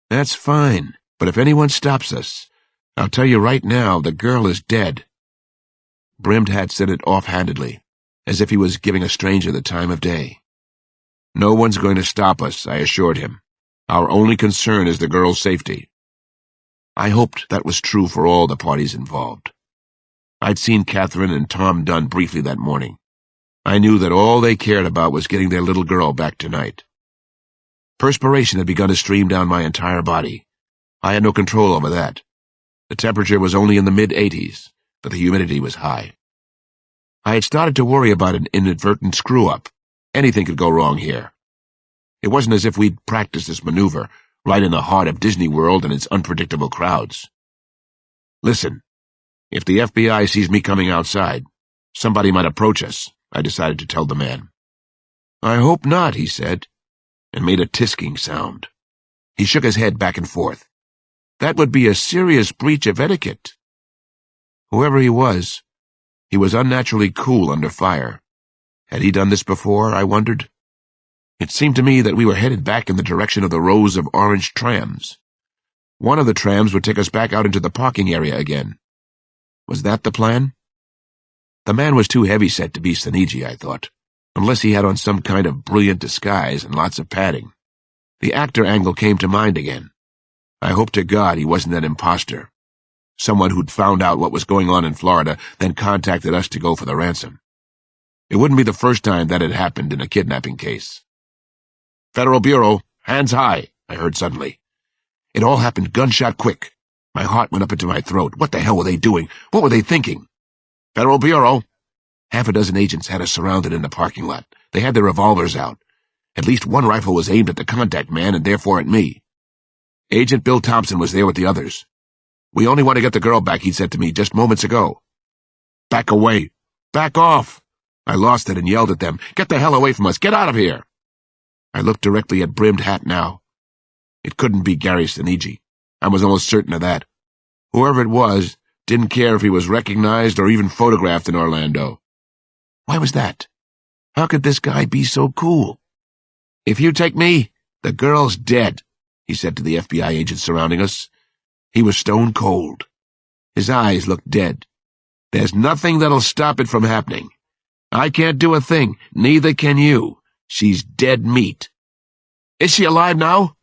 That's fine, but if anyone stops us, I'll tell you right now, the girl is dead. Brimmed Hat said it offhandedly, as if he was giving a stranger the time of day. No one's going to stop us, I assured him. Our only concern is the girl's safety. I hoped that was true for all the parties involved. I'd seen Catherine and Tom Dunn briefly that morning. I knew that all they cared about was getting their little girl back tonight. Perspiration had begun to stream down my entire body. I had no control over that. The temperature was only in the mid-80s, but the humidity was high. I had started to worry about an inadvertent screw-up. Anything could go wrong here. It wasn't as if we'd practiced this maneuver right in the heart of Disney World and its unpredictable crowds. Listen, if the FBI sees me coming outside, somebody might approach us, I decided to tell the man. I hope not, he said, and made a tisking sound. He shook his head back and forth. That would be a serious breach of etiquette. Whoever he was unnaturally cool under fire. Had he done this before, I wondered? It seemed to me that we were headed back in the direction of the rows of orange trams. One of the trams would take us back out into the parking area again. Was that the plan? The man was too heavy-set to be Senigi, I thought, unless he had on some kind of brilliant disguise and lots of padding. The actor angle came to mind again. I hoped to God he wasn't an imposter. Someone who'd found out what was going on in Florida, then contacted us to go for the ransom. It wouldn't be the first time that had happened in a kidnapping case. Federal Bureau, hands high, I heard suddenly. It all happened gunshot quick. My heart went up into my throat. What the hell were they doing? What were they thinking? Federal Bureau. Half a dozen agents had us surrounded in the parking lot. They had their revolvers out. At least one rifle was aimed at the contact man and therefore at me. Agent Bill Thompson was there with the others. We only want to get the girl back, he said to me just moments ago. Back away. Back off. I lost it and yelled at them. Get the hell away from us. Get out of here. I looked directly at Brimmed Hat now. It couldn't be Gary Senigi. I was almost certain of that. Whoever it was didn't care if he was recognized or even photographed in Orlando. Why was that? How could this guy be so cool? If you take me, the girl's dead, he said to the FBI agents surrounding us. He was stone cold. His eyes looked dead. There's nothing that'll stop it from happening. I can't do a thing, neither can you. She's dead meat. Is she alive now?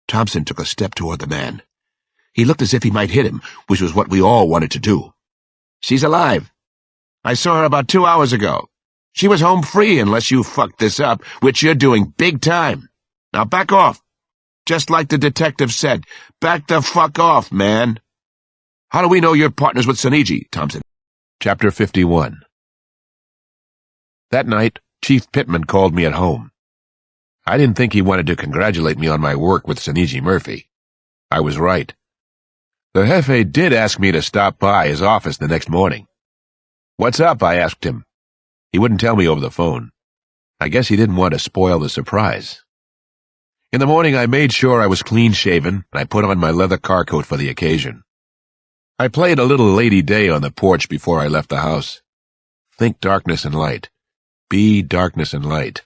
Thompson took a step toward the man. He looked as if he might hit him, which was what we all wanted to do. She's alive. I saw her about 2 hours ago. She was home free unless you fucked this up, which you're doing big time. Now back off. Just like the detective said, back the fuck off, man. How do we know you're partners with Senigi, Thompson? Chapter 51. That night, Chief Pittman called me at home. I didn't think he wanted to congratulate me on my work with Senigi Murphy. I was right. The Jefe did ask me to stop by his office the next morning. What's up? I asked him. He wouldn't tell me over the phone. I guess he didn't want to spoil the surprise. In the morning, I made sure I was clean-shaven, and I put on my leather car coat for the occasion. I played a little Lady Day on the porch before I left the house. Think darkness and light. Be darkness and light.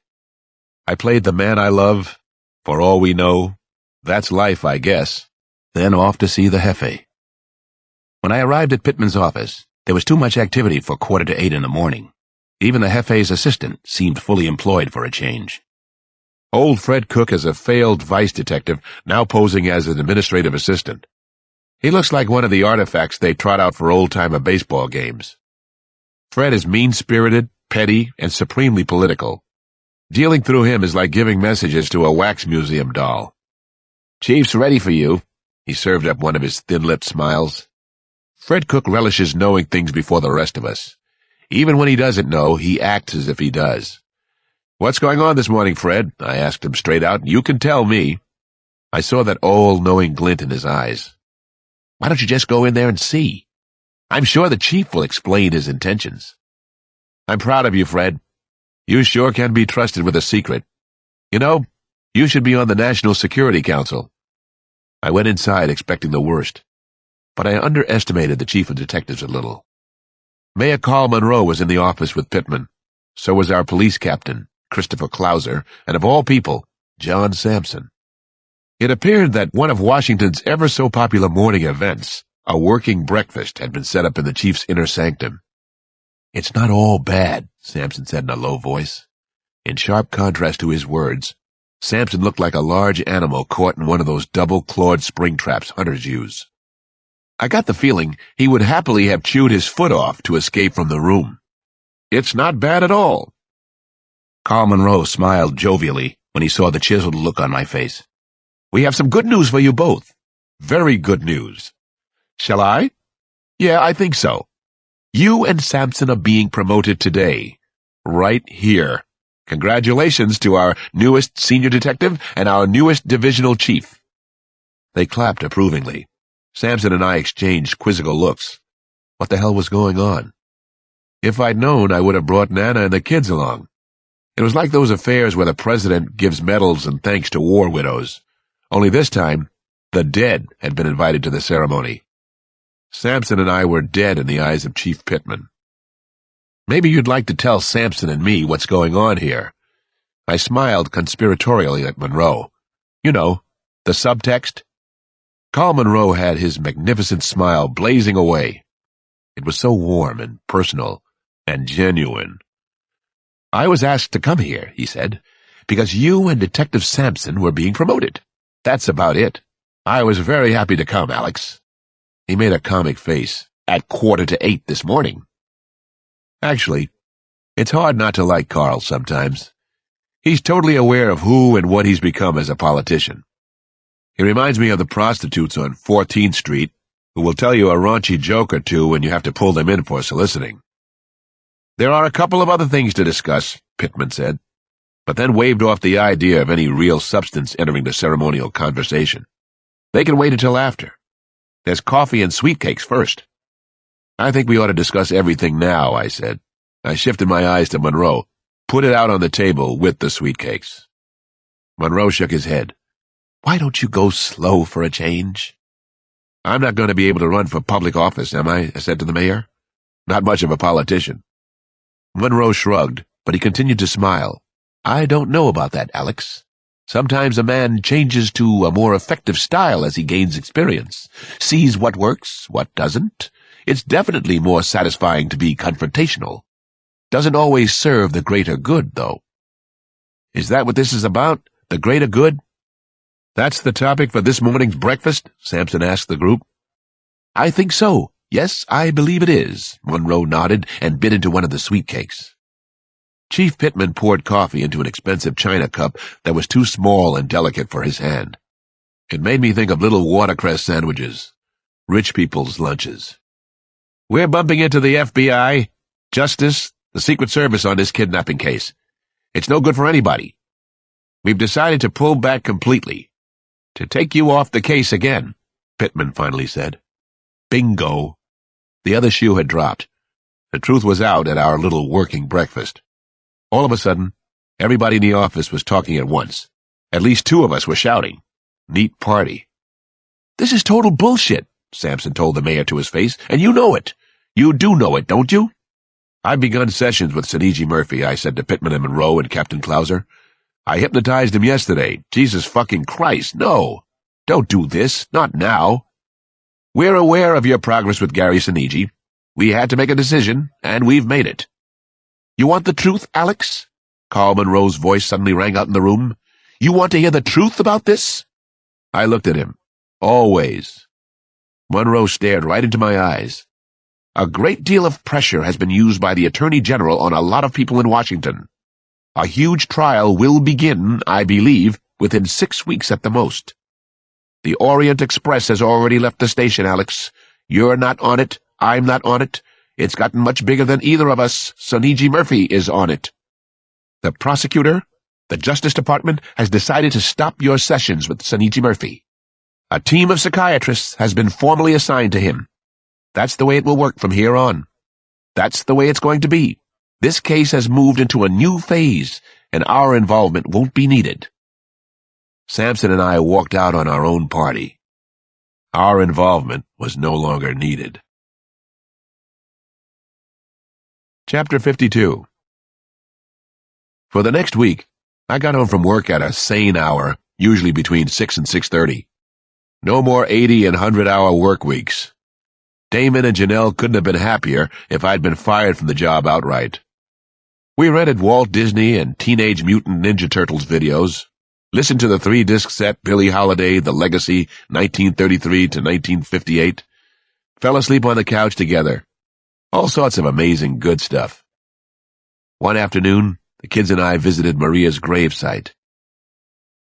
I played The Man I Love, For All We Know, That's Life, I Guess, then off to see the Jefe. When I arrived at Pittman's office, there was too much activity for 7:45 in the morning. Even the Jefe's assistant seemed fully employed for a change. Old Fred Cook is a failed vice detective, now posing as an administrative assistant. He looks like one of the artifacts they trot out for old-timer baseball games. Fred is mean-spirited, petty, and supremely political. Dealing through him is like giving messages to a wax museum doll. Chief's ready for you. He served up one of his thin-lipped smiles. Fred Cook relishes knowing things before the rest of us. Even when he doesn't know, he acts as if he does. What's going on this morning, Fred? I asked him straight out. You can tell me. I saw that all-knowing glint in his eyes. Why don't you just go in there and see? I'm sure the chief will explain his intentions. I'm proud of you, Fred. You sure can be trusted with a secret. You know, you should be on the National Security Council. I went inside expecting the worst, but I underestimated the chief of detectives a little. Mayor Carl Monroe was in the office with Pittman. So was our police captain, Christopher Clouser, and of all people, John Sampson. It appeared that one of Washington's ever-so-popular morning events, a working breakfast, had been set up in the chief's inner sanctum. "It's not all bad," Sampson said in a low voice. In sharp contrast to his words, Sampson looked like a large animal caught in one of those double-clawed spring traps hunters use. I got the feeling he would happily have chewed his foot off to escape from the room. "It's not bad at all." Carl Monroe smiled jovially when he saw the chiseled look on my face. "We have some good news for you both. Very good news." "Shall I?" "Yeah, I think so. You and Sampson are being promoted today. Right here. Congratulations to our newest senior detective and our newest divisional chief." They clapped approvingly. Sampson and I exchanged quizzical looks. What the hell was going on? If I'd known, I would have brought Nana and the kids along. It was like those affairs where the president gives medals and thanks to war widows. Only this time, the dead had been invited to the ceremony. Sampson and I were dead in the eyes of Chief Pittman. "Maybe you'd like to tell Sampson and me what's going on here." I smiled conspiratorially at Monroe. "You know, the subtext." Carl Monroe had his magnificent smile blazing away. It was so warm and personal and genuine. "I was asked to come here," he said, "because you and Detective Sampson were being promoted. That's about it. I was very happy to come, Alex." He made a comic face. "At 7:45 this morning." Actually, it's hard not to like Carl sometimes. He's totally aware of who and what he's become as a politician. He reminds me of the prostitutes on 14th Street who will tell you a raunchy joke or two when you have to pull them in for soliciting. "There are a couple of other things to discuss," Pittman said, but then waved off the idea of any real substance entering the ceremonial conversation. "They can wait until after. There's coffee and sweet cakes first." "I think we ought to discuss everything now," I said. I shifted my eyes to Monroe. "Put it out on the table with the sweet cakes." Monroe shook his head. "Why don't you go slow for a change?" "I'm not going to be able to run for public office, am I?" I said to the mayor. "Not much of a politician." Monroe shrugged, but he continued to smile. "I don't know about that, Alex. Sometimes a man changes to a more effective style as he gains experience, sees what works, what doesn't. It's definitely more satisfying to be confrontational. Doesn't always serve the greater good, though." "Is that what this is about? The greater good?" "That's the topic for this morning's breakfast?" Sampson asked the group. "I think so. Yes, I believe it is." Monroe nodded and bit into one of the sweet cakes. Chief Pittman poured coffee into an expensive china cup that was too small and delicate for his hand. It made me think of little watercress sandwiches. Rich people's lunches. "We're bumping into the FBI, Justice, the Secret Service on this kidnapping case. It's no good for anybody. We've decided to pull back completely. To take you off the case again," Pittman finally said. Bingo. The other shoe had dropped. The truth was out at our little working breakfast. All of a sudden, everybody in the office was talking at once. At least two of us were shouting. Neat party. "This is total bullshit," Sampson told the mayor to his face, "and you know it. You do know it, don't you?" "I've begun sessions with Soniji Murphy," I said to Pittman and Monroe and Captain Clouser. "I hypnotized him yesterday. Jesus fucking Christ, no. Don't do this, not now. We're aware of your progress with Gary Soniji. We had to make a decision, and we've made it." "You want the truth, Alex?" Carl Monroe's voice suddenly rang out in the room. "You want to hear the truth about this?" I looked at him. "Always." Monroe stared right into my eyes. "A great deal of pressure has been used by the Attorney General on a lot of people in Washington. A huge trial will begin, I believe, within 6 weeks at the most. The Orient Express has already left the station, Alex. You're not on it. I'm not on it. It's gotten much bigger than either of us. Soniji Murphy is on it. The prosecutor, the Justice Department, has decided to stop your sessions with Soniji Murphy. A team of psychiatrists has been formally assigned to him. That's the way it will work from here on. That's the way it's going to be. This case has moved into a new phase, and our involvement won't be needed." Sampson and I walked out on our own party. Our involvement was no longer needed. Chapter 52. For the next week, I got home from work at a sane hour, usually between 6 and 6:30. No more 80 and 100-hour work weeks. Damon and Janelle couldn't have been happier if I'd been fired from the job outright. We rented Walt Disney and Teenage Mutant Ninja Turtles videos, listened to the 3-disc set Billie Holiday, The Legacy, 1933 to 1958, fell asleep on the couch together. All sorts of amazing good stuff. One afternoon, the kids and I visited Maria's gravesite.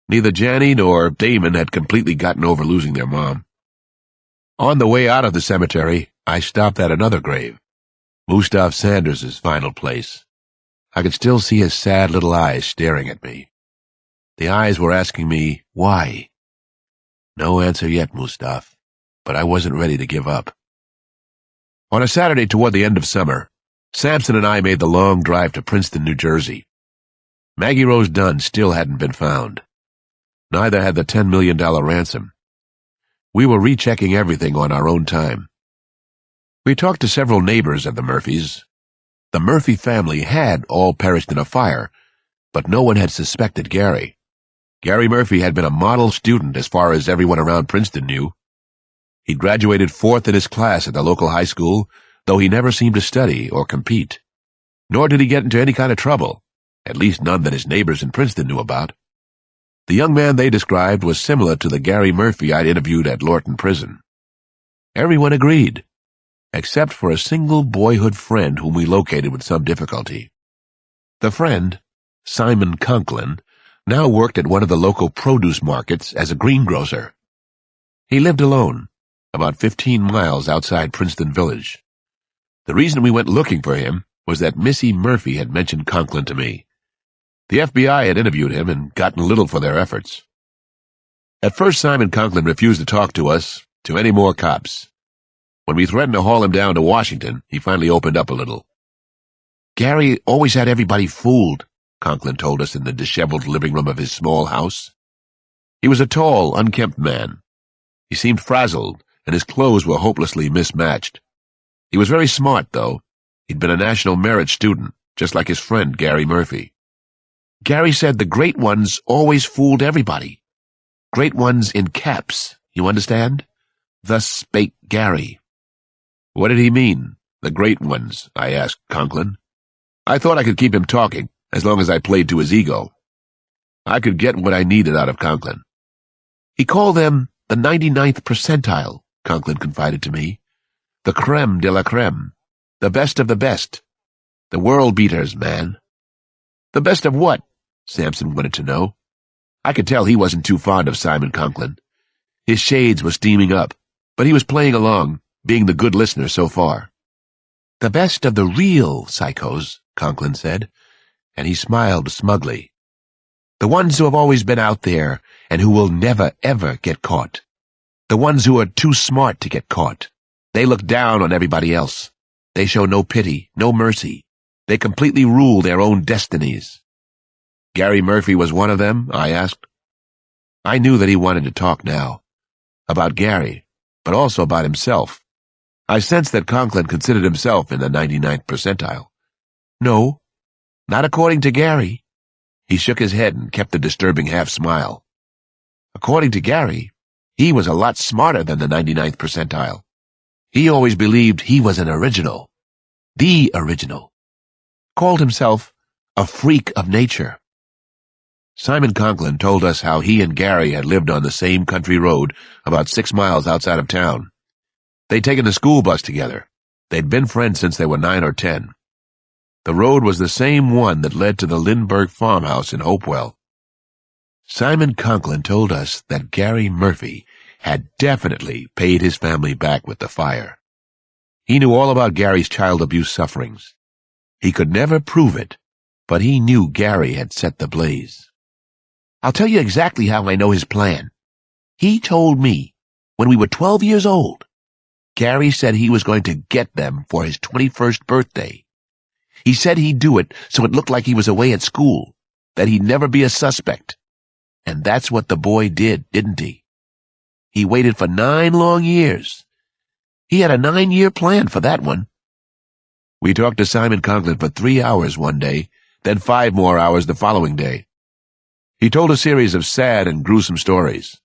Neither Janny nor Damon had completely gotten over losing their mom. On the way out of the cemetery, I stopped at another grave, Mustaf Sanders' final place. I could still see his sad little eyes staring at me. The eyes were asking me, why? No answer yet, Mustaf, but I wasn't ready to give up. On a Saturday toward the end of summer, Sampson and I made the long drive to Princeton, New Jersey. Maggie Rose Dunn still hadn't been found. Neither had the $10 million ransom. We were rechecking everything on our own time. We talked to several neighbors of the Murphys. The Murphy family had all perished in a fire, but no one had suspected Gary. Gary Murphy had been a model student as far as everyone around Princeton knew. He graduated 4th in his class at the local high school, though he never seemed to study or compete. Nor did he get into any kind of trouble, at least none that his neighbors in Princeton knew about. The young man they described was similar to the Gary Murphy I'd interviewed at Lorton Prison. Everyone agreed, except for a single boyhood friend whom we located with some difficulty. The friend, Simon Conklin, now worked at one of the local produce markets as a greengrocer. He lived alone, about 15 miles outside Princeton Village. The reason we went looking for him was that Missy Murphy had mentioned Conklin to me. The FBI had interviewed him and gotten little for their efforts. At first, Simon Conklin refused to talk to us, to any more cops. When we threatened to haul him down to Washington, he finally opened up a little. Gary always had everybody fooled, Conklin told us in the disheveled living room of his small house. He was a tall, unkempt man. He seemed frazzled, and his clothes were hopelessly mismatched. He was very smart, though. He'd been a National Merit student, just like his friend Gary Murphy. Gary said the great ones always fooled everybody. Great ones in caps, you understand? Thus spake Gary. What did he mean, the great ones? I asked Conklin. I thought I could keep him talking, as long as I played to his ego. I could get what I needed out of Conklin. He called them the 99th percentile, Conklin confided to me. The creme de la creme. The best of the best. The world beaters, man. The best of what? Sampson wanted to know. I could tell he wasn't too fond of Simon Conklin. His shades were steaming up, but he was playing along, being the good listener so far. The best of the real psychos, Conklin said, and he smiled smugly. The ones who have always been out there and who will never, ever get caught. The ones who are too smart to get caught. They look down on everybody else. They show no pity, no mercy. They completely rule their own destinies. Gary Murphy was one of them? I asked. I knew that he wanted to talk now. About Gary, but also about himself. I sensed that Conklin considered himself in the 99th percentile. No, not according to Gary. He shook his head and kept the disturbing half-smile. According to Gary, he was a lot smarter than the 99th percentile. He always believed he was an original. The original. Called himself a freak of nature. Simon Conklin told us how he and Gary had lived on the same country road about 6 miles outside of town. They'd taken the school bus together. They'd been friends since they were 9 or 10. The road was the same one that led to the Lindbergh farmhouse in Hopewell. Simon Conklin told us that Gary Murphy had definitely paid his family back with the fire. He knew all about Gary's child abuse sufferings. He could never prove it, but he knew Gary had set the blaze. I'll tell you exactly how I know his plan. He told me, when we were 12 years old, Gary said he was going to get them for his 21st birthday. He said he'd do it so it looked like he was away at school, that he'd never be a suspect. And that's what the boy did, didn't he? He waited for 9 long years. He had a 9-year plan for that one. We talked to Simon Conklin for 3 hours one day, then 5 more hours the following day. He told a series of sad and gruesome stories.